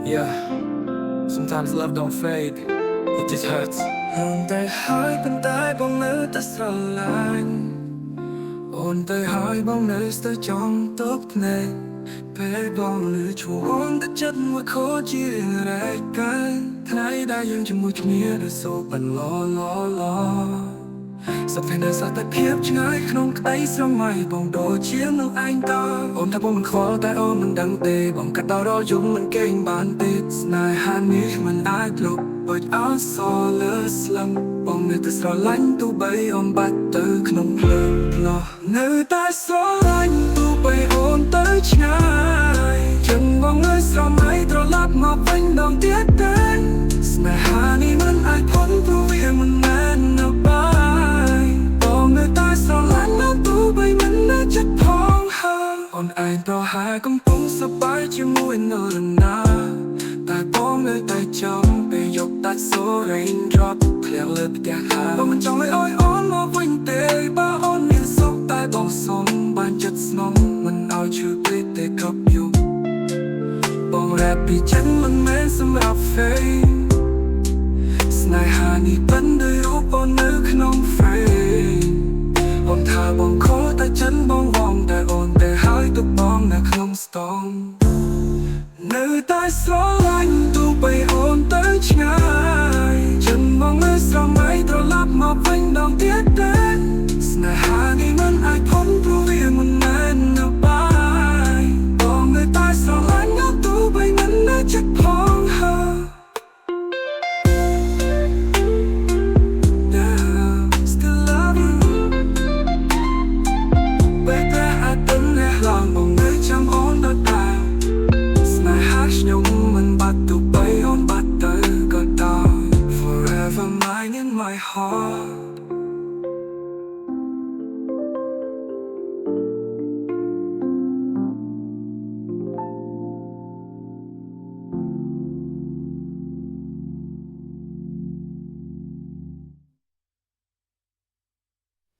Yeah, sometimes love don't fade, it just hurts. អូនទៅហើយប៉ុន្តែបងនៅតែស្រឡាញ់អូនទៅហើយបងនៅស្ទើរចង់ទប់ភ្នែកពេលបងលឺឈ្មោះអូនតែចិត្តមួយខូចជារែកកាន់ថ្ងៃដែលយើងជាមួយគ្នាដូចសូបានឡសពថ្ងៃសតែភាពឆ្ងាយក្នុងក្តីស្រមៃបងដូចជានៅឯងតអូនថាបងមិនខ្វល់តែអូនមិនដឹងទេបងកាត់ដល់រយំមិនគេងបានទេស្នេហានេះមិនអាចលុបដូចអសលើស្លឹមបងនៅតែស្រឡាញ់ទោះបីអូនបាត់ទៅក្នុងភ្លើងលោះនៅតែស្រឡាញ់ទោះបីអូនទៅឆ្ងាយចឹងបងនៅស្រមៃត្រឡប់មកវិញដងទៀតទេស្នេហានេះមិនអាចพ้นព្រោះវាមិនមែននៅបាយបងនៅតែស្រឡាញ់មកទោះបីមិននៅចិត្តផងហើយអូនឯងប្រហែលកំពុងសប្បាយជាមួយនរណាតែបងនៅតែចាំពេលយកដាច់សូរ៉េនដ្រ៉ប់ធ្លាក់លើផ្ទះហើយបងមិនចង់ឲ្យអូនមកវិញទេបើអូនមានសុខតែបងសុំបានចិត្តស្នំមិនឲ្យឈឺពេកទេគ្រប់យប់បងរ៉ាប់ពីចិត្តមិនមែនសម្រាប់ fame ស្នេហានេះមិនដោយរូបអូននៅក្នុង frame អូនថាបងខកតែចិត្តបងវងតែអូនតែហើយទុកបងនៅក្នុងស្ទងនៅតែស្រឡាញ់ទោះបីអូនទៅឆ្ងាយចឹងមកនៅស្រមៃត្រឡប់មកវិញដងទៀតទេស្នេហានេះមិនអាចพ้นព្រោះវាមិនមែននៅបាយបងនៅតែស្រឡាញ់ទោះបីមិននៅចិត្តផងហើយ Still love you ពេលតែអាចដឹងអ្នកឡងបងនៅចាំអូនដល់តែខ្ញុំមិនបាត់ទោះបីអូនបាត់ទៅក៏ដោយ Forever mine in my heart